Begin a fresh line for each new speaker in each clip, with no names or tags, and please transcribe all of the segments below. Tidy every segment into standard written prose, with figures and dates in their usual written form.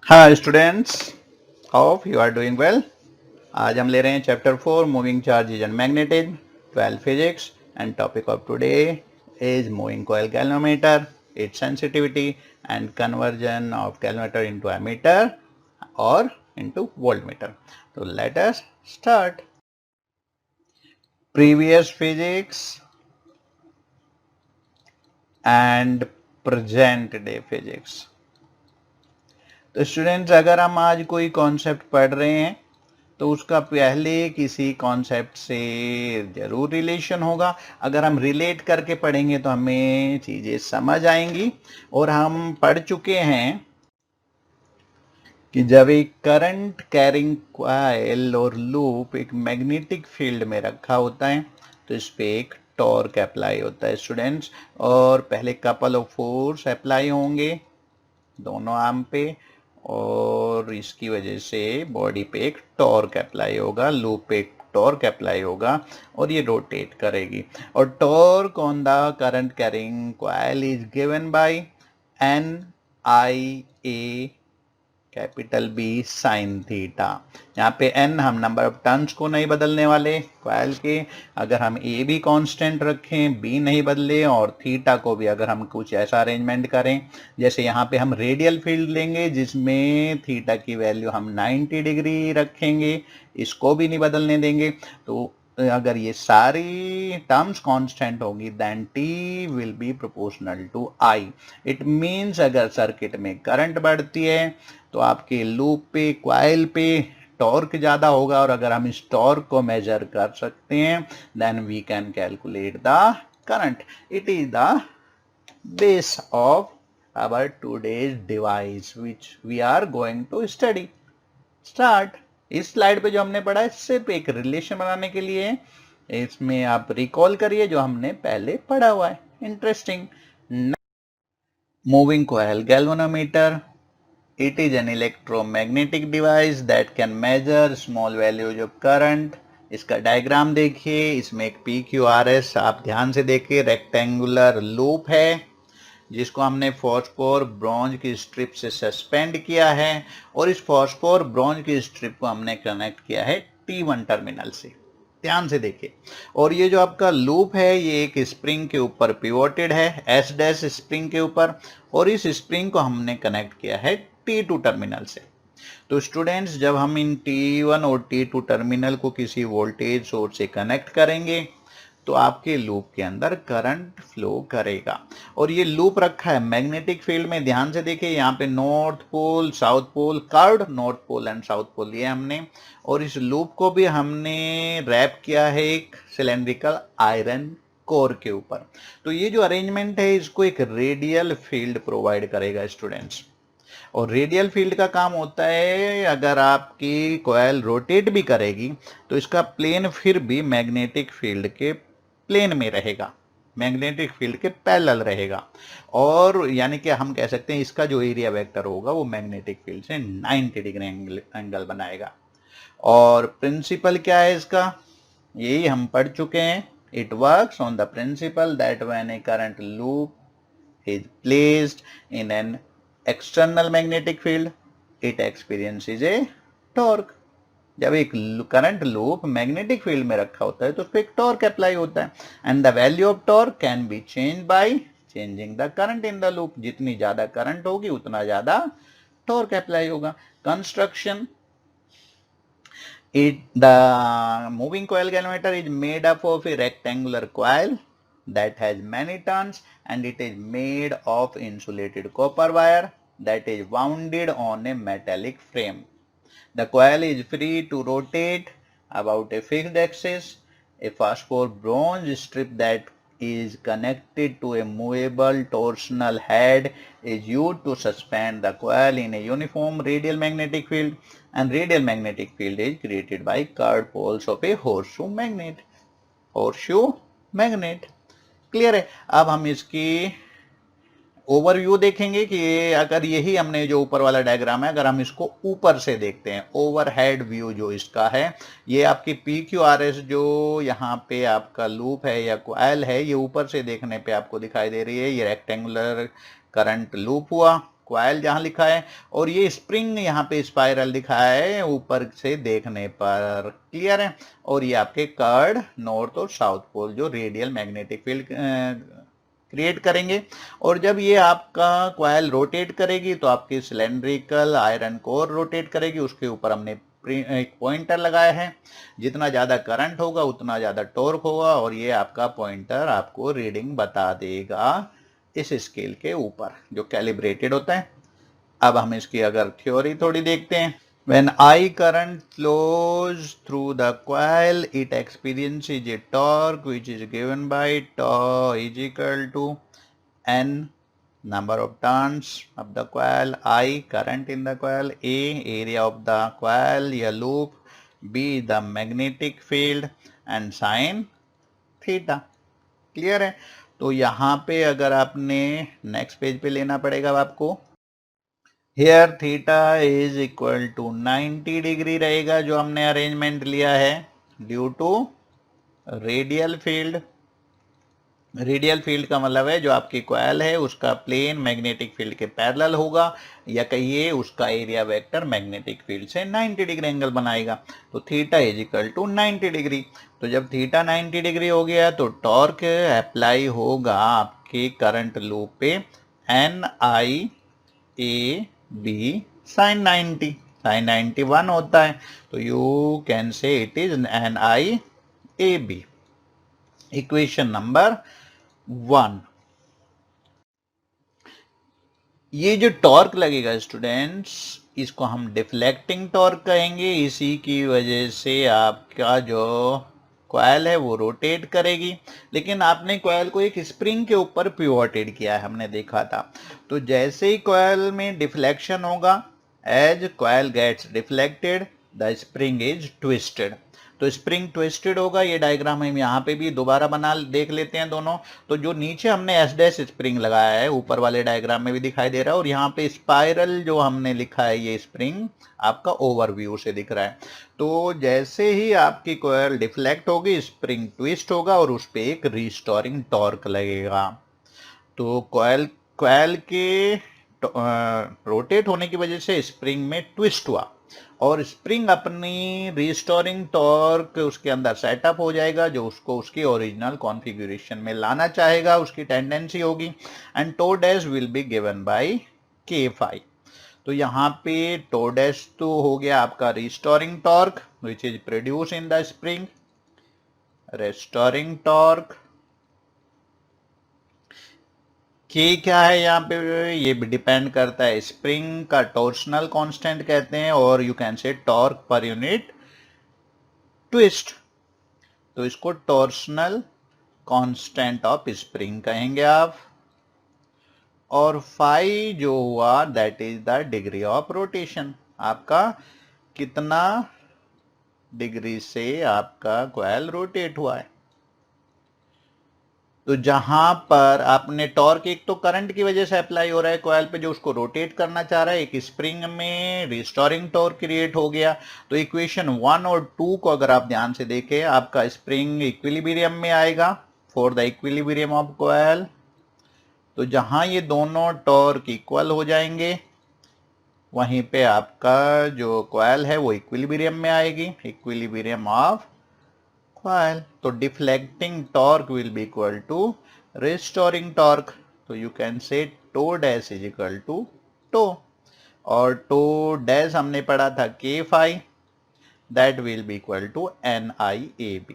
Hi students, hope you are doing well. आज हम ले रहे हैं chapter 4 moving charges and magnetism, 12 physics, and topic of today is moving coil galvanometer, its sensitivity and conversion of galvanometer into ammeter और into voltmeter. तो let us start. Previous physics and present day physics. तो students, अगर हम आज कोई concept पढ़ रहे हैं तो उसका पहले किसी कॉन्सेप्ट से जरूर रिलेशन होगा। अगर हम रिलेट करके पढ़ेंगे तो हमें चीजें समझ आएंगी। और हम पढ़ चुके हैं कि जब एक करंट कैरिंग कॉइल और लूप एक मैग्नेटिक फील्ड में रखा होता है तो इस पे एक टॉर्क अप्लाई होता है स्टूडेंट्स। और पहले कपल ऑफ फोर्स अप्लाई होंगे दोनों आर्म पे, और इसकी वजह से बॉडी पे एक टॉर्क अप्लाई होगा, लूप पे एक टॉर्क अप्लाई होगा और ये रोटेट करेगी। और torque on the current carrying coil is given by N I A capital B sine theta. यहाँ पे एन हम नंबर ऑफ टर्न्स को नहीं बदलने वाले कॉइल के। अगर हम ए भी कांस्टेंट रखें, बी नहीं बदले, और थीटा को भी अगर हम कुछ ऐसा अरेंजमेंट करें जैसे यहाँ पे हम रेडियल फील्ड लेंगे जिसमें थीटा की वैल्यू हम 90 डिग्री रखेंगे, इसको भी नहीं बदलने देंगे। तो अगर ये सारी टर्म्स कांस्टेंट होगी then T will be proportional to I. It means अगर सर्किट में करंट बढ़ती है तो आपके लूप पे, क्वाइल पे टॉर्क ज़्यादा होगा। और अगर हम इस टॉर्क को मेजर कर सकते हैं then we can calculate the current. It is the base of our today's device which we are going to study. Start. इस स्लाइड पे जो हमने पढ़ा है सिर्फ एक रिलेशन बनाने के लिए है। इसमें आप रिकॉल करिए जो हमने पहले पढ़ा हुआ है। Interesting. Moving coil galvanometer, it is an electromagnetic device that can measure small values of current. इसका डायग्राम देखिए, इसमें एक PQRS आप ध्यान से देखिए, रेक्टेंगुलर लूप है जिसको हमने फॉस्फोर ब्रॉन्ज की स्ट्रिप से सस्पेंड किया है और इस फॉस्फोर ब्रॉन्ज की स्ट्रिप को हमने कनेक्ट किया है T1 टर्मिनल से। ध्यान से देखिए। और ये जो आपका लूप है ये एक स्प्रिंग के ऊपर पिवोटेड है, एस डैश स्प्रिंग के ऊपर, और इस स्प्रिंग को हमने कनेक्ट किया है T2 टर्मिनल से। तो स्टूडेंट्स, जब हम इन T1 और T2 टर्मिनल को किसी वोल्टेज सोर्स से कनेक्ट करेंगे तो आपके लूप के अंदर करंट फ्लो करेगा। और ये लूप रखा है मैग्नेटिक फील्ड में। ध्यान से देखिए, यहाँ पे north pole, south pole, curved north pole and south pole ये हमने। और इस लूप को भी हमने रैप किया है एक सिलेंड्रिकल आयरन कोर के ऊपर। तो ये जो अरेंजमेंट है इसको एक रेडियल फील्ड प्रोवाइड करेगा स्टूडेंट्स। और रेडियल फील्ड का काम होता है, अगर आपकी कॉइल रोटेट भी करेगी तो इसका प्लेन फिर भी मैग्नेटिक फील्ड के प्लेन में रहेगा, मैग्नेटिक फील्ड के पैरेलल रहेगा। और यानी कि हम कह सकते हैं इसका जो एरिया वेक्टर होगा वो मैग्नेटिक फील्ड से 90 डिग्री एंगल बनाएगा। और प्रिंसिपल क्या है इसका, यही हम पढ़ चुके हैं। It works on the principal that when A current loop is placed in an external magnetic field it experiences A torque. जब एक करंट लूप मैग्नेटिक फील्ड में रखा होता है तो उस पर एक टॉर्क अप्लाई होता है and the value of torque can be change by changing the current in the loop. जितनी ज्यादा करंट होगी उतना ज्यादा टॉर्क अप्लाई होगा। Construction, the moving coil galvanometer is made up of a rectangular coil that has many turns and it is made of insulated copper wire that is wounded on a metallic frame. The coil is free to rotate about a fixed axis. A phosphor bronze strip that is connected to a movable torsional head is used to suspend the coil in a uniform radial magnetic field, and radial magnetic field is created by curved poles of a horseshoe magnet. Horseshoe magnet. Clear है। अब हम इसकी overview देखेंगे कि अगर यही हमने जो ऊपर वाला डायग्राम है अगर हम इसको ऊपर से देखते हैं, ओवरहेड व्यू जो इसका है, ये आपकी PQRS जो यहाँ पे आपका लूप है या कॉइल है ये ऊपर से देखने पे आपको दिखाई दे रही है। ये रेक्टेंगुलर करंट लूप हुआ, क्वाइल जहां लिखा है और ये स्प्रिंग यहाँ पे स्पाइरल दिखाया है ऊपर से देखने पर। क्लियर है। और ये आपके कर्ड नॉर्थ और साउथ पोल जो रेडियल मैग्नेटिक फील्ड क्रिएट करेंगे। और जब ये आपका क्वाइल रोटेट करेगी तो आपकी सिलेंड्रिकल आयरन कोर रोटेट करेगी, उसके ऊपर हमने एक पॉइंटर लगाया है। जितना ज्यादा करंट होगा उतना ज्यादा टॉर्क होगा और ये आपका पॉइंटर आपको रीडिंग बता देगा इस स्केल के ऊपर जो कैलिब्रेटेड होता है। अब हम इसकी अगर थ्योरी थोड़ी देखते हैं। When I current flows through the coil, it experiences a torque which is given by tau is equal to N number of turns of the coil, I current in the coil, A area of the coil या loop, B the magnetic field and sin theta। Clear है। तो यहाँ पे अगर आपने next page पे लेना पड़ेगा आपको, here theta is equal to 90 degree रहेगा जो हमने अरेंजमेंट लिया है due to radial field. Radial field का मतलब है जो आपकी कॉइल है उसका प्लेन मैग्नेटिक फील्ड के पैरेलल होगा या कहिए उसका एरिया वेक्टर मैग्नेटिक फील्ड से 90 डिग्री एंगल बनाएगा। तो theta is equal to 90 degree. तो जब थीटा 90 डिग्री हो गया तो टॉर्क अप्लाई होगा आपके करंट लूप पे N I A B sine 90। Sine 90 1 होता है तो you can say it is N I A B. Equation number 1। ये जो टॉर्क लगेगा स्टूडेंट्स इसको हम डिफ्लेक्टिंग टॉर्क कहेंगे। इसी की वजह से आपका जो कॉइल है वो रोटेट करेगी। लेकिन आपने कॉइल को एक स्प्रिंग के ऊपर पिवोटेड किया है, हमने देखा था। तो जैसे ही कॉइल में डिफ्लेक्शन होगा, as coil gets deflected the spring is twisted. तो स्प्रिंग ट्विस्टेड होगा। ये डायग्राम हम यहाँ पे भी दोबारा बना देख लेते हैं दोनों। तो जो नीचे हमने एस डैश स्प्रिंग लगाया है ऊपर वाले डायग्राम में भी दिखाई दे रहा है और यहाँ पे स्पाइरल जो हमने लिखा है ये स्प्रिंग आपका ओवरव्यू से दिख रहा है। तो जैसे ही आपकी कॉइल डिफ्लेक्ट होगी स्प्रिंग ट्विस्ट होगा और उस पर एक रिस्टोरिंग टॉर्क लगेगा। तो कॉइल के रोटेट होने की वजह से स्प्रिंग में ट्विस्ट हुआ और स्प्रिंग अपनी रिस्टोरिंग टॉर्क उसके अंदर सेटअप हो जाएगा जो उसको उसकी ओरिजिनल कॉन्फ़िगरेशन में लाना चाहेगा, उसकी टेंडेंसी होगी। And tau dash will be given by K5। तो यहाँ पे टो डैश तो हो गया आपका restoring torque which is produce in the spring. Restoring torque K क्या है यहाँ पे, ये भी डिपेंड करता है स्प्रिंग का टॉर्सनल कांस्टेंट कहते हैं और यू कैन से टॉर्क पर यूनिट ट्विस्ट। तो इसको टॉर्सनल कांस्टेंट ऑफ स्प्रिंग कहेंगे आप। और फाई जो हुआ that is the degree of rotation, आपका कितना डिग्री से आपका कॉइल रोटेट हुआ है। तो जहां पर आपने टॉर्क एक तो करंट की वजह से अप्लाई हो रहा है कॉइल पे जो उसको रोटेट करना चाह रहा है, एक स्प्रिंग में रिस्टोरिंग टॉर्क क्रिएट हो गया। तो इक्वेशन 1 और 2 को अगर आप ध्यान से देखें आपका स्प्रिंग इक्विलिब्रियम में आएगा for the equilibrium of coil. तो जहां ये दोनों टॉर्क इक्वल हो जाएंगे वहीं पे आपका जो कॉइल है वो इक्विलिब्रियम में आएगी, इक्विलिब्रियम ऑफ कॉइल। तो deflecting torque will be equal to restoring torque. तो you can say tau dash is equal to tau और टो डैश हमने पढ़ा था K5 that will be equal to NIAB।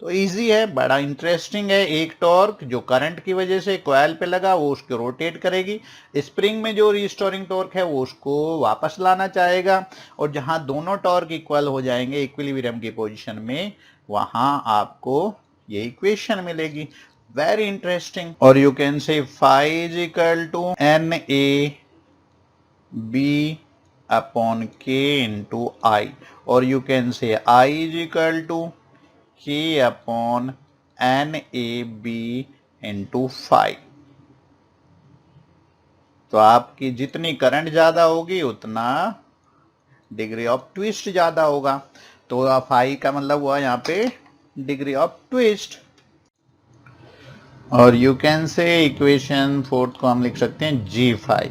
तो इजी है, बड़ा इंटरेस्टिंग है। एक टॉर्क जो करंट की वजह से कॉइल पे लगा वो उसको रोटेट करेगी, स्प्रिंग में जो रिस्टोरिंग टॉर्क है वो उसको वापस लाना चाहेगा और जहां दोनों टॉर्क इक्वल हो जाएंगे इक्विलिब्रियम की पोजीशन में वहां आपको ये इक्वेशन मिलेगी। Very interesting. और you can say phi is equal to NAB upon K into I और you can say I is equal to K upon NAB into phi. तो आपकी जितनी करंट ज्यादा होगी उतना डिग्री ऑफ ट्विस्ट ज्यादा होगा। तो फाई का मतलब हुआ यहाँ पे डिग्री ऑफ ट्विस्ट। और यू कैन से इक्वेशन 4 को हम लिख सकते हैं G5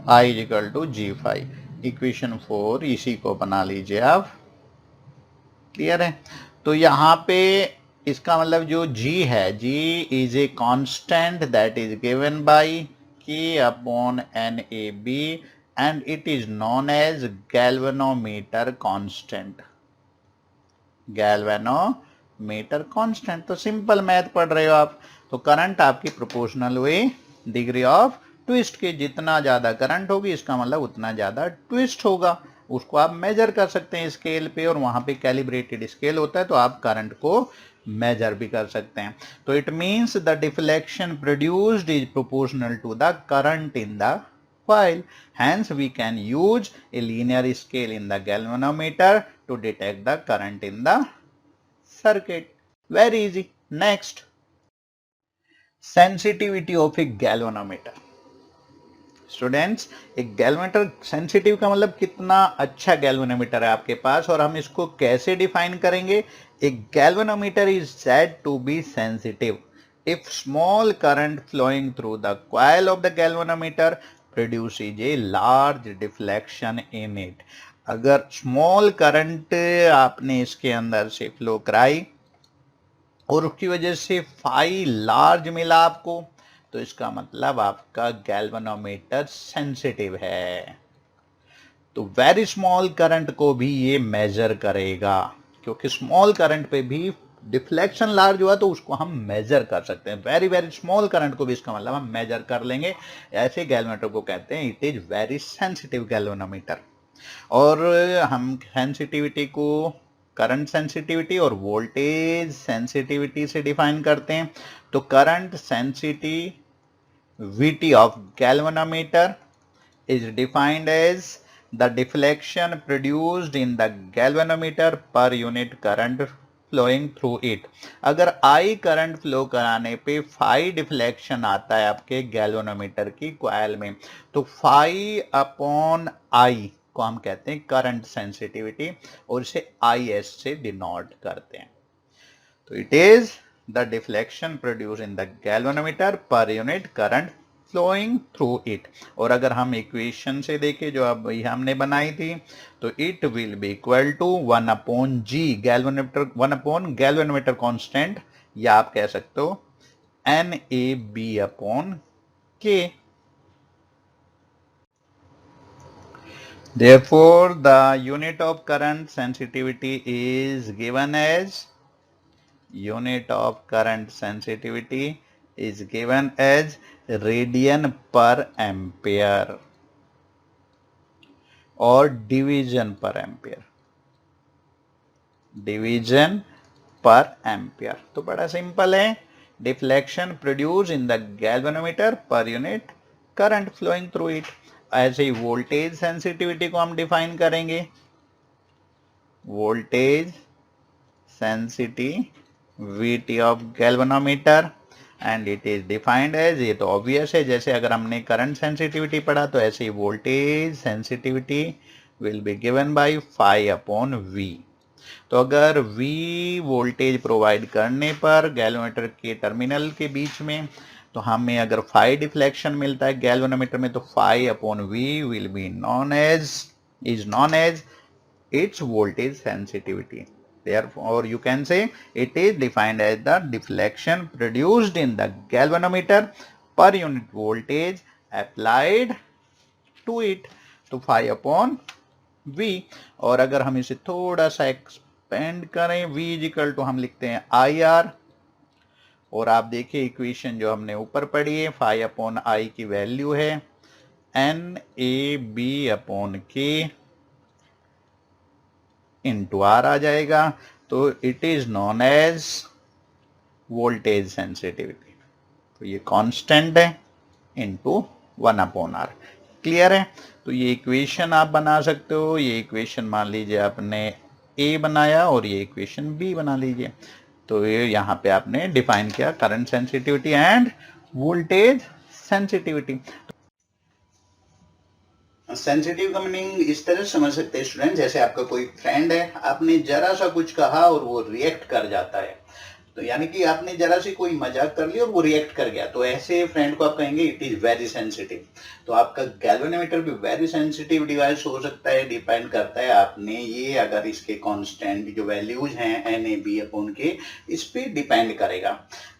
I is equal to G5। Equation 4 इसी को बना लीजिए आप। क्लियर है? तो यहाँ पे इसका मतलब जो G है, G is a constant that is given by K upon NAB and it is known as galvanometer constant. Galvanometer constant. तो सिंपल मैथ पढ़ रहे हो आप, तो करंट आपकी प्रोपोर्शनल हुई डिग्री ऑफ ट्विस्ट के। जितना ज्यादा करंट होगी इसका मतलब उतना ज्यादा ट्विस्ट होगा। उसको आप मेजर कर सकते हैं स्केल पे, और वहां पे कैलिब्रेटेड स्केल होता है तो आप करंट को मेजर भी कर सकते हैं। तो it means the deflection produced is proportional to the current in the coil. Hence, we can use a linear scale in the galvanometer to detect the current in the circuit. Very easy. Next, sensitivity of a galvanometer. Students, एक galvanometer sensitive का मतलब कितना अच्छा galvanometer है आपके पास, और हम इसको कैसे डिफाइन करेंगे? एक galvanometer is said to be sensitive if small current flowing through the coil of the galvanometer produces a large deflection in it. अगर स्मॉल करंट आपने इसके अंदर से फ्लो कराई और उसकी वजह से फाई लार्ज मिला आपको, तो इसका मतलब आपका गैल्वेनोमीटर सेंसिटिव है। तो वेरी स्मॉल करंट को भी ये मेजर करेगा, क्योंकि स्मॉल करंट पे भी डिफ्लेक्शन लार्ज हुआ तो उसको हम मेजर कर सकते हैं। वेरी वेरी स्मॉल करंट को भी इसका मतलब हम मेजर कर लेंगे। ऐसे गैल्वेनोमीटर को कहते हैं it is very sensitive galvanometer. और हम सेंसिटिविटी को करंट सेंसिटिविटी और वोल्टेज सेंसिटिविटी से डिफाइन करते हैं। तो current sensitivity of galvanometer is defined as the deflection produced in the galvanometer per unit current flowing through it. अगर I करंट फ्लो कराने पे फाई डिफ्लेक्शन आता है आपके गैल्वेनोमीटर की कॉइल में, तो फाई अपॉन I को हम कहते हैं करंट सेंसिटिविटी, और इसे IS से डिनोट करते हैं। तो it is the deflection produce in the galvanometer per unit current flowing through it. और अगर हम इक्वेशन से देखें जो अब हमने बनाई थी, तो it will be equal to 1 upon G galvanometer, 1 upon galvanometer constant, या आप कह सकते हो NAB upon K। Therefore, the unit of current sensitivity is given as radian per ampere और डिवीजन पर एम्पेयर। तो बड़ा सिंपल है। Deflection produce in the galvanometer per unit current flowing through it. ऐसे ही वोल्टेज सेंसिटिविटी को हम define करेंगे। Voltage sensitivity of galvanometer and it is defined as, ये तो ऑब्वियस है, जैसे अगर हमने करंट सेंसिटिविटी पढ़ा तो ऐसे ही voltage sensitivity will be given by phi upon V. तो अगर V वोल्टेज प्रोवाइड करने पर गैल्वेनोमीटर के टर्मिनल के बीच में, तो हमें अगर फाई डिफ्लेक्शन मिलता है गैल्वेनोमीटर में, तो phi upon V will be known as its voltage sensitivity. Therefore, you can say it is defined as the deflection produced in the galvanometer per unit voltage applied to it. तो phi upon V। और अगर हम इसे थोड़ा सा expand करें, V is equal to हम लिखते हैं IR, और आप देखिए इक्वेशन जो हमने ऊपर पढ़ी है, phi अपॉन I की वैल्यू है NAB upon K into R आ जाएगा। तो it is known as voltage sensitivity. तो ये कांस्टेंट है इंटू 1 अपॉन R। क्लियर है? तो ये इक्वेशन आप बना सकते हो। ये इक्वेशन मान लीजिए आपने A बनाया और ये इक्वेशन B बना लीजिए। तो ये यहाँ पे आपने डिफाइन किया current sensitivity end voltage sensitivity. Sensitive का मीनिंग इस तरह समझ सकते हैं स्टूडेंट, जैसे आपका कोई फ्रेंड है, आपने जरा सा कुछ कहा और वो रिएक्ट कर जाता है, तो यानी कि आपने जरा सी कोई मजाक कर लिया और वो रिएक्ट कर गया, तो ऐसे फ्रेंड को आप कहेंगे इट इज वेरी सेंसिटिव। तो आपका गैल्वेनोमीटर भी वेरी सेंसिटिव डिवाइस हो सकता है, डिपेंड करता है आपने ये अगर इसके कांस्टेंट जो वैल्यूज हैं NAB अपॉन के, इस पे डिपेंड करेगा।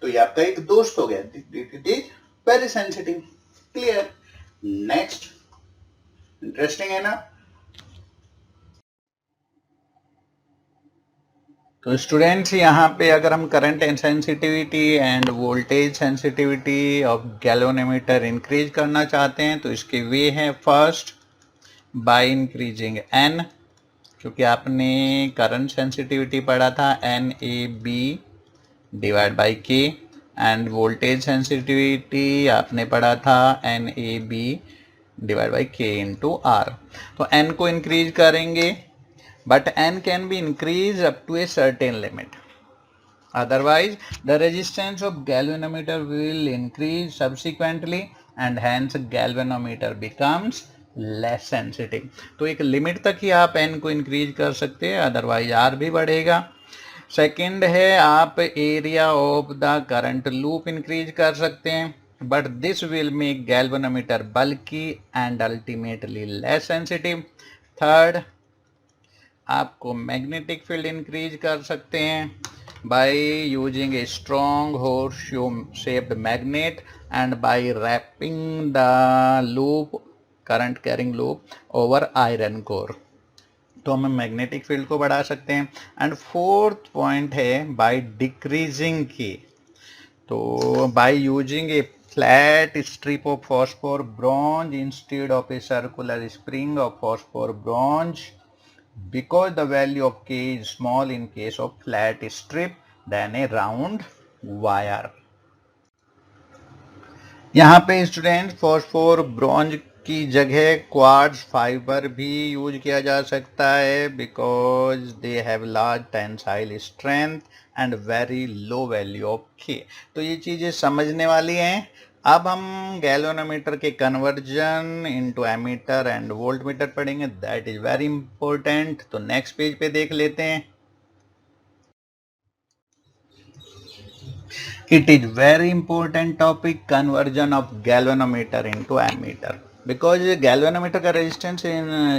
तो ये आपका एक दोस्त हो गया, it is very sensitive. Clear? Next, interesting है ना? तो स्टूडेंट्स यहाँ पे अगर हम current sensitivity end voltage sensitivity of galvanometer increase करना चाहते हैं तो इसके वे हैं, फर्स्ट बाय इंक्रीजिंग n, क्योंकि आपने करंट सेंसिटिविटी पढ़ा था NAB divide by K, end voltage sensitivity आपने पढ़ा था NAB divide by K into R। तो n को इंक्रीज करेंगे, but n can be increased up to a certain limit, otherwise the resistance of galvanometer will increase subsequently and hence galvanometer becomes less sensitive। तो एक limit तक ही आप n को increase कर सकते हैं, अदरवाइज R भी बढ़ेगा। सेकंड है आप area of the current loop increase कर सकते हैं, but this will make galvanometer bulky and ultimately less sensitive. Third, आपको मैग्नेटिक फील्ड इंक्रीज कर सकते हैं by using a strong horseshoe shaped magnet and by wrapping the loop, current carrying loop over iron core. तो हम magnetic field को बढ़ा सकते हैं। एंड फोर्थ पॉइंट है बाय डिक्रीजिंग की, तो by using a flat strip of phosphor bronze instead of a circular spring of phosphor bronze, because the value of K is small in case of flat strip than a round wire। यहाँ पे student phosphor bronze की जगह quartz fibre भी use किया जा सकता है, because they have large tensile strength and very low value of K। तो ये चीज़ें समझने वाली हैं। अब हम गैल्वेनोमीटर के conversion into ammeter and voltmeter पढ़ेंगे, दैट इज वेरी इंपॉर्टेंट। तो नेक्स्ट पेज पे देख लेते हैं। It is very important topic, conversion of galvanometer into ammeter, because galvanometer का रेजिस्टेंस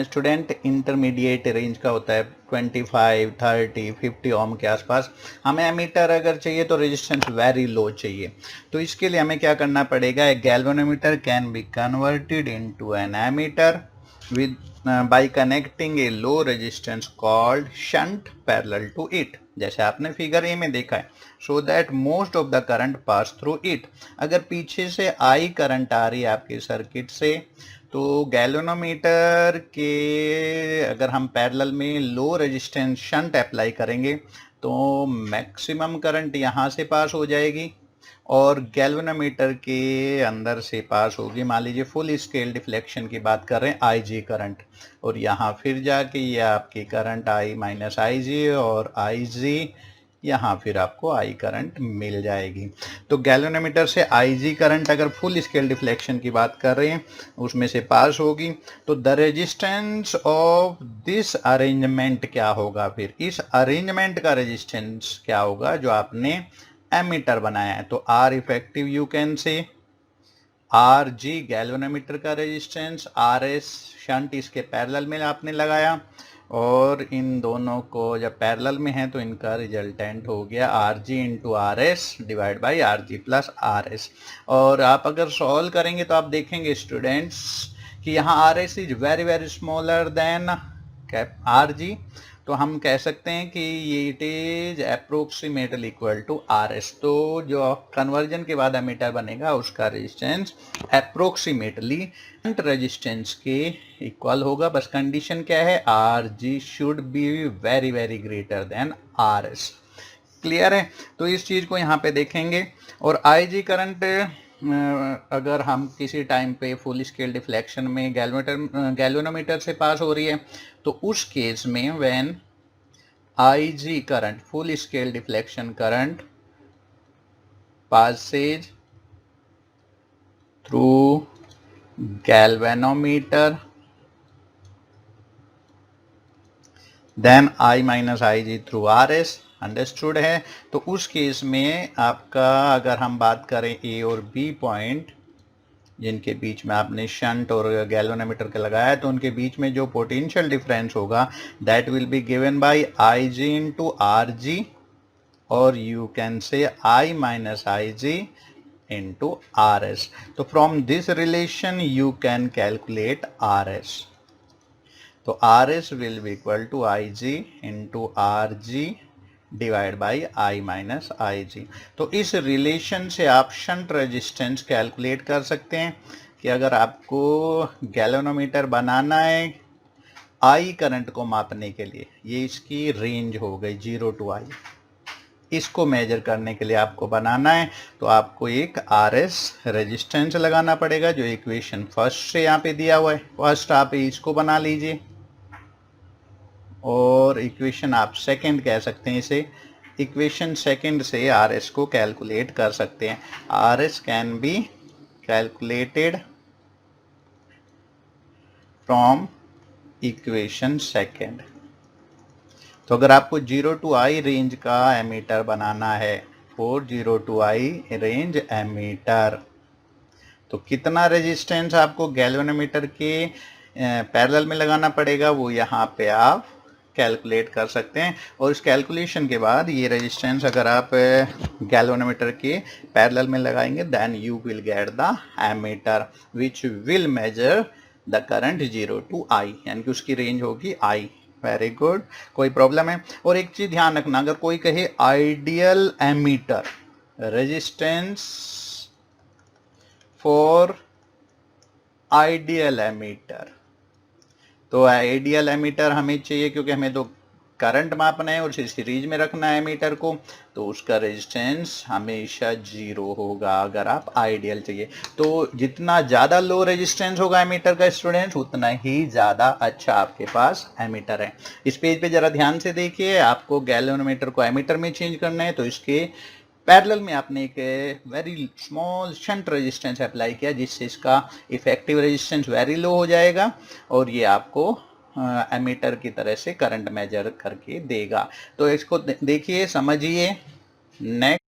स्टूडेंट इंटरमीडिएट रेंज का होता है, 25, 30, 50 ओम के आसपास। हमें एमीटर अगर चाहिए तो रेजिस्टेंस वेरी लो चाहिए। तो इसके लिए हमें क्या करना पड़ेगा, galvanometer can be converted into an ammeter with by connecting a low resistance called shunt parallel to it, जैसे आपने फिगर ए में देखा है, so that most of the current pass through it। अगर पीछे से I करंट आ रही है आपके सर्किट से, तो गैल्वेनोमीटर के अगर हम पैरेलल में लो रेजिस्टेंस शंट अप्लाई करेंगे तो मैक्सिमम करंट यहाँ से पास हो जाएगी और गैल्वेनोमीटर के अंदर से पास होगी, मान लीजिए फुल स्केल डिफ्लेक्शन की बात कर रहे हैं, IG करंट, और यहाँ फिर जाके ये आपकी करंट I माइनस IG और IG यहाँ फिर आपको I करंट मिल जाएगी। तो गैल्वेनोमीटर से IG करंट अगर फुल स्केल डिफ्लेक्शन की बात कर रहे हैं उसमें से पास होगी, तो the resistance of this arrangement क्या होगा, फिर इस अरेंजमेंट का रेजिस्टेंस क्या होगा जो आपने एमीटर बनाया है। तो R इफेक्टिव यू कैन से, RG गैल्वेनोमीटर का रेजिस्टेंस, RS शंट इसके पैरेलल में आपने लगाया, और इन दोनों को जब पैरेलल में है तो इनका रिजल्टेंट हो गया RG into RS divide by RG plus RS। और आप अगर सॉल्व करेंगे तो आप देखेंगे स्टूडेंट्स कि यहाँ RS is very very smaller than RG, तो हम कह सकते हैं कि ये it is approximately equal to RS। तो जो कन्वर्जन के बाद एमीटर बनेगा उसका रेजिस्टेंस अप्रोक्सीमेटली रेजिस्टेंस के इक्वल होगा। बस कंडीशन क्या है, RG should be very very greater than RS। Clear है? तो इस चीज़ को यहाँ पे देखेंगे। और IG करंट अगर हम किसी टाइम पे फुल स्केल डिफ्लेक्शन में गैल्वेनोमीटर से पास हो रही है तो उस केस में when IG current full scale deflection current passes through galvanometer, then I minus IG through RS, understood है। तो उस केस में आपका अगर हम बात करें ए और बी पॉइंट जिनके बीच में आपने शंट और गैल्वेनोमीटर के लगाया है, तो उनके बीच में जो पोटेंशियल डिफरेंस होगा that will be given by I G into R G, और you can say I minus I G into RS. तो from this relation you can calculate RS. तो RS will be equal to IG into RG divide by I minus IG. तो इस relation से आप shunt resistance calculate कर सकते हैं कि अगर आपको गैल्वेनोमीटर बनाना है I करंट को मापने के लिए, ये इसकी रेंज हो गई 0 to I, इसको मेजर करने के लिए आपको बनाना है तो आपको एक RS रेजिस्टेंस लगाना पड़ेगा जो इक्वेशन फर्स्ट से यहाँ पे दिया हुआ है। फर्स्ट आप इसको बना लीजिए और इक्वेशन आप सेकंड कह सकते हैं इसे। इक्वेशन सेकंड से RS को कैलकुलेट कर सकते हैं। RS can be calculated from equation second. तो अगर आपको 0 to I रेंज का एमीटर बनाना है, for 0 to I range ammeter, तो कितना रेजिस्टेंस आपको गैल्वेनोमीटर के पैरेलल में लगाना पड़ेगा वो यहाँ पे आप कैलकुलेट कर सकते हैं। और इस कैलकुलेशन के बाद ये रेजिस्टेंस अगर आप गैल्वेनोमीटर के पैरेलल में लगाएंगे then you will get the ammeter which will measure the current 0 to I, यानी कि उसकी रेंज होगी I। वेरी गुड, कोई प्रॉब्लम है? और एक चीज ध्यान रखना, अगर कोई कहे ideal ammeter resistance for ideal ammeter, तो आइडियल एमीटर हमें चाहिए क्योंकि हमें तो करंट मापना है और उसे सीरीज में रखना है एमीटर को, तो उसका रेजिस्टेंस हमेशा 0 होगा अगर आप आइडियल चाहिए। तो जितना ज़्यादा लो रेजिस्टेंस होगा एमीटर का स्टूडेंट्स उतना ही ज़्यादा अच्छा आपके पास एमीटर है। इस पेज पे ज़रा ध्यान से देखिए, आपको गैल्वेनोमीटर को एमीटर में चेंज करना है तो इसके पैरेलल में आपने एक very small shunt resistance apply किया जिससे इसका इफेक्टिव रेजिस्टेंस वेरी लो हो जाएगा और ये आपको एमीटर की तरह से करंट मेजर करके देगा। तो इसको देखिए, समझिए। Next,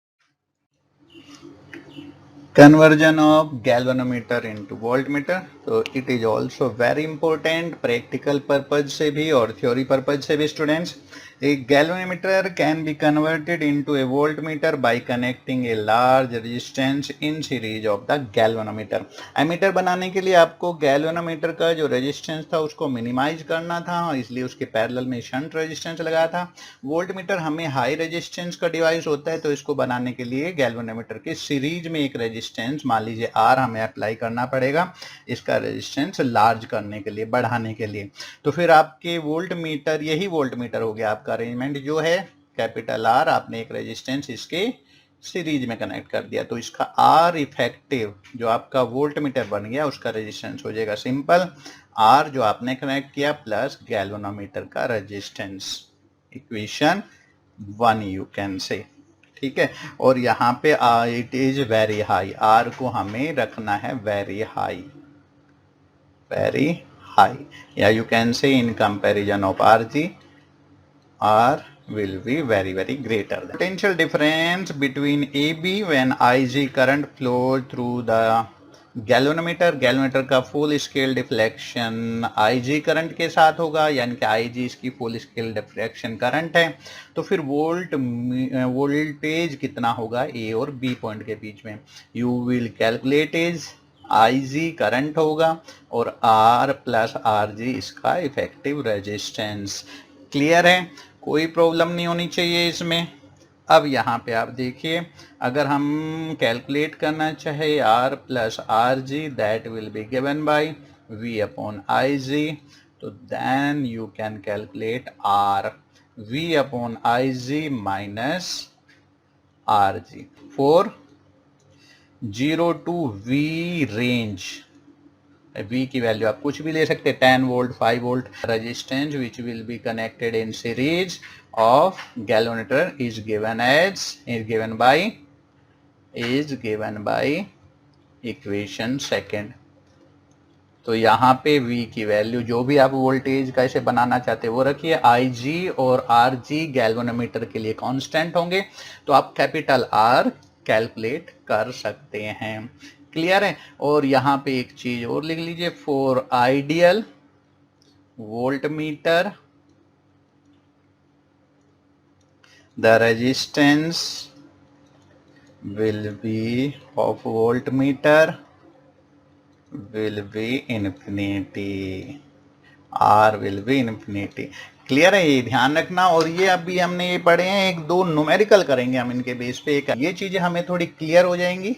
conversion of galvanometer into voltmeter, तो it is also very important practical purpose से भी और theory purpose से भी students। A galvanometer can be converted into a voltmeter by connecting a large resistance in series of the galvanometer। Ammeter बनाने के लिए आपको गैल्वेनोमीटर का जो रेजिस्टेंस था उसको मिनिमाइज करना था, इसलिए उसके पैरेलल में शंट रेजिस्टेंस लगाया था। वोल्टमीटर हमें हाई रेजिस्टेंस का डिवाइस होता है तो इसको बनाने के लिए गैल्वेनोमीटर के सीरीज में एक रेजिस्टेंस मान लीजिए R हमें अप्लाई करना पड़ेगा इसका रेजिस्टेंस लार्ज करने के लिए, बढ़ाने के लिए। तो फिर आपके वोल्टमीटर, यही वोल्टमीटर हो गया आपका अरेंजमेंट जो है कैपिटल R, आपने एक रेजिस्टेंस इसके सीरीज में कनेक्ट कर दिया तो इसका R इफेक्टिव जो आपका वोल्टमीटर बन गया उसका रेजिस्टेंस हो जाएगा सिंपल R जो आपने कनेक्ट किया प्लस गैल्वेनोमीटर का रेजिस्टेंस, इक्वेशन 1 यू कैन से। ठीक है, और यहाँ पे it is very high, R को हमें रखना है वेरी हाई, वेरी हाई, या यू कैन से in comparison of RG R will be very greater. The potential difference between AB when IG current flows through the galvanometer का full scale deflection IG current के साथ होगा, यानी कि IG इसकी full scale deflection current है। तो फिर वोल्टेज कितना होगा A और B पॉइंट के बीच में, you will calculate is IG current होगा और R प्लस RG इसका इफेक्टिव रेजिस्टेंस। क्लियर है, कोई प्रॉब्लम नहीं होनी चाहिए इसमें। अब यहाँ पे आप देखिए, अगर हम कैलकुलेट करना चाहे R plus RG that will be given by V upon IG, तो then you can calculate R V upon IG minus RG for 0 to V range. V की वैल्यू आप कुछ भी ले सकते हैं, 10 volt 5 volt. Resistance which will be connected in series of galvanometer is given by equation second। तो यहाँ पे V की वैल्यू जो भी आप वोल्टेज कैसे बनाना चाहते हैं वो रखिए। IG और RG गैल्वेनोमीटर के लिए कांस्टेंट होंगे, तो आप कैपिटल R कैलकुलेट कर सकते हैं। क्लियर है। और यहाँ पे एक चीज और लिख लीजिए, for ideal voltmeter the resistance will be of voltmeter will be infinity, R will be infinity। Clear है, ये ध्यान रखना। और ये अभी हमने ये पढ़े हैं, एक दो न्यूमेरिकल करेंगे हम इनके बेस पे, एक ये चीजें हमें थोड़ी क्लियर हो जाएंगी।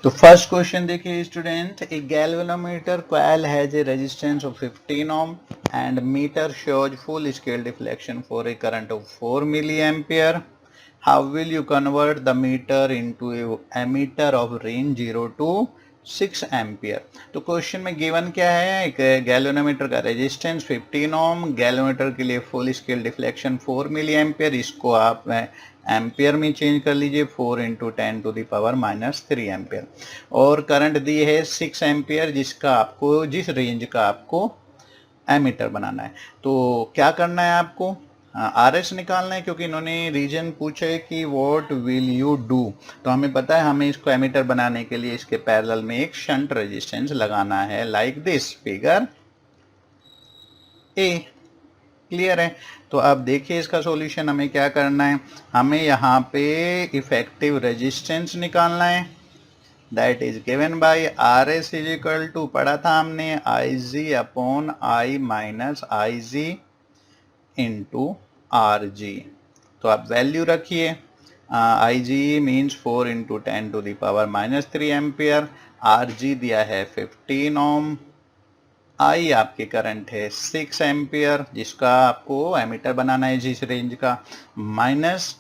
तो फर्स्ट क्वेश्चन देखिए student, a galvanometer coil has a resistance of 15 ohm and meter shows full scale deflection for a current of 4 milli ampere. How will you convert the meter into a ammeter of range 0 to 6 ampere. तो question में given क्या है, एक galvanometer का resistance 15 ओम, galvanometer के लिए full scale deflection 4 milli ampere, इसको आप एम्पियर में चेंज कर लीजिए, 4 इंटू 10⁻³ एम्पियर। और करंट दी है 6 एम्पियर, जिसका आपको जिस रेंज का आपको एमीटर बनाना है। तो क्या करना है आपको, RS निकालना है, क्योंकि इन्होंने रीजन पूछा है कि व्हाट विल यू डू। तो हमें पता है हमें इसको एमीटर बनाने के लिए इसके पैरेलल में एक शंट रेजिस्टेंस लगाना है, like this figure A. Clear है। तो अब देखिए इसका सॉल्यूशन हमें क्या करना है, हमें यहाँ पे इफेक्टिव रेजिस्टेंस निकालना है, that is given by RS is equal to, पढ़ा था हमने, IG upon I minus IG into RG। तो आप वैल्यू रखिए, IG means 4 into 10⁻³ ampere, RG दिया है 15 ओम, I आपके करंट है 6 एम्पियर, जिसका आपको एमीटर बनाना है जिस रेंज का, माइनस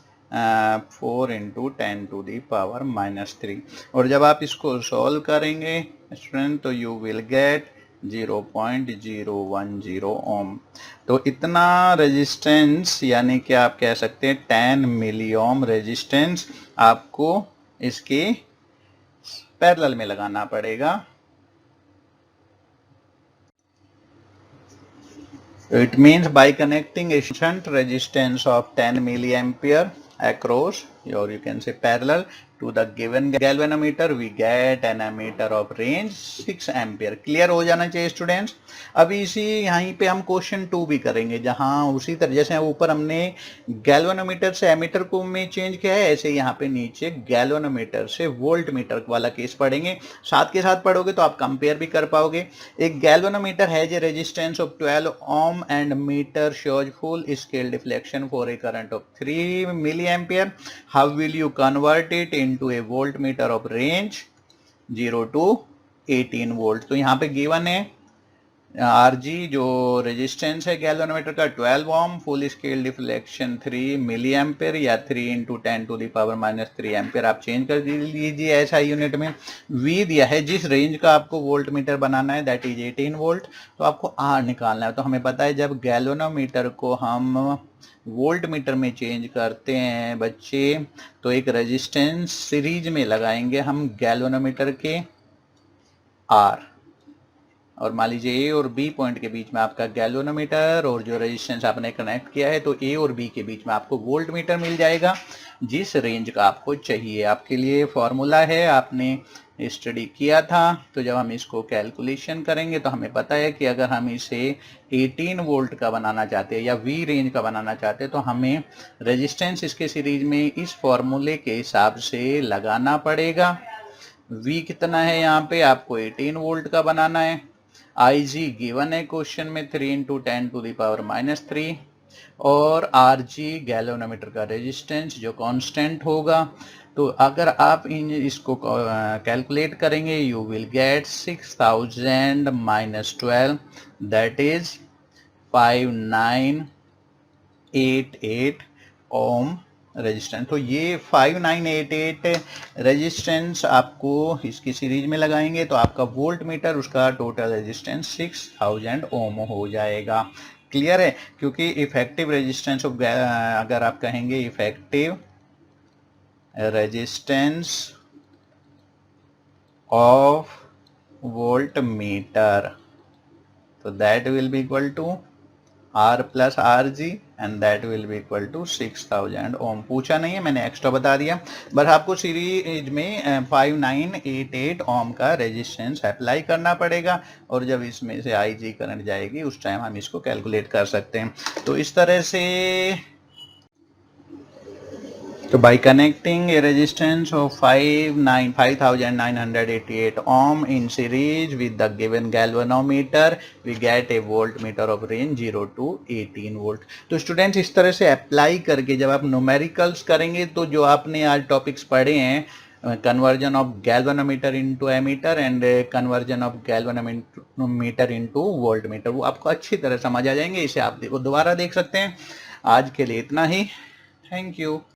4 इंटू 10⁻³ और जब आप इसको सॉल्व करेंगे स्टूडेंट तो यू विल गेट 0.010 ओम। तो इतना रेजिस्टेंस, यानी कि आप कह सकते हैं 10 मिली ओम रेजिस्टेंस आपको इसके पैरेलल में लगाना पड़ेगा। It means by connecting a shunt resistance of 10 milliampere across, or you can say parallel to the given galvanometer, we get an ammeter of range 6 ampere। Clear हो जाना चाहिए स्टूडेंट्स। अभी इसी यहीं पे हम क्वेश्चन 2 भी करेंगे, जहां उसी तरह जैसे ऊपर हमने गैल्वेनोमीटर से एमीटर को में चेंज किया है, ऐसे यहाँ पे नीचे गैल्वेनोमीटर से वोल्ट मीटर वाला केस पढ़ेंगे। साथ के साथ पढ़ोगे तो आप कंपेयर भी कर पाओगे। एक galvanometer has a resistance of 12 ohm and meter shows full scale deflection for a current of 3 milliampere. How will you convert it into a voltmeter of range 0 to 18 volt। तो यहाँ पे गिवन है RG जो resistance है galvanometer का 12 ohm, full scale deflection 3 milli ampere या 3 into 10⁻³ ampere, आप change कर लीजिए ऐसा यूनिट में। V दिया है जिस रेंज का आपको वोल्ट मीटर बनाना है, दैट इज 18 वोल्ट। तो आपको R निकालना है। तो हमें पता है जब गैल्वेनोमीटर को हम वोल्ट मीटर में चेंज करते हैं बच्चे, तो एक रेजिस्टेंस सीरीज में लगाएंगे हम गैल्वेनोमीटर के R, और मान लीजिए A और B पॉइंट के बीच में आपका गैल्वेनोमीटर और जो रेजिस्टेंस आपने कनेक्ट किया है, तो A और B के बीच में आपको वोल्ट मीटर मिल जाएगा जिस रेंज का आपको चाहिए। आपके लिए फॉर्मूला है, आपने स्टडी किया था। तो जब हम इसको कैलकुलेशन करेंगे तो हमें पता है कि अगर हम इसे 18 वोल्ट का बनाना चाहते हैं या V रेंज का बनाना चाहते हैं, तो हमें रेजिस्टेंस इसके सीरीज में इस फॉर्मूले के हिसाब से लगाना पड़ेगा। V कितना है, यहाँ पे आपको 18 वोल्ट का बनाना है। IG गिवन है क्वेश्चन में 3 इंटू 10⁻³ और RG गैल्वेनोमीटर का रेजिस्टेंस जो कांस्टेंट होगा। तो अगर आप इसको कैलकुलेट करेंगे you will gate 6000 minus 12, that is 5988 ohm resistance. तो ये 5988 रेजिस्टेंस आपको इसकी सीरीज में लगाएंगे तो आपका वोल्ट मीटर उसका टोटल रेजिस्टेंस 6000 ओम हो जाएगा। क्लियर है। क्योंकि इफेक्टिव रेजिस्टेंस ऑफ, अगर आप कहेंगे effective resistance of voltmeter. So that will be equal to R plus RG and that will be equal to 6000 ओम. पूछा नहीं है, मैंने एक्स्ट्रा बता दिया. बट आपको सीरीज में 5988 ओम का रेजिस्टेंस अप्लाई करना पड़ेगा और जब इसमें से IG करंट जाएगी उस टाइम हम इसको कैलकुलेट कर सकते हैं. तो इस तरह से, so by connecting a resistance of 5988 ohm in series with the given galvanometer, we get a voltmeter of range 0 to 18 volt. तो स्टूडेंट्स इस तरह से अप्लाई करके जब आप न्यूमेरिकल्स करेंगे तो जो आपने आज टॉपिक्स पढ़े हैं, conversion of galvanometer into ammeter and conversion of galvanometer into voltmeter, वो आपको अच्छी तरह समझ आ जाएंगे. इसे आप दोबारा देख सकते हैं. आज के लिए इतना ही. Thank you.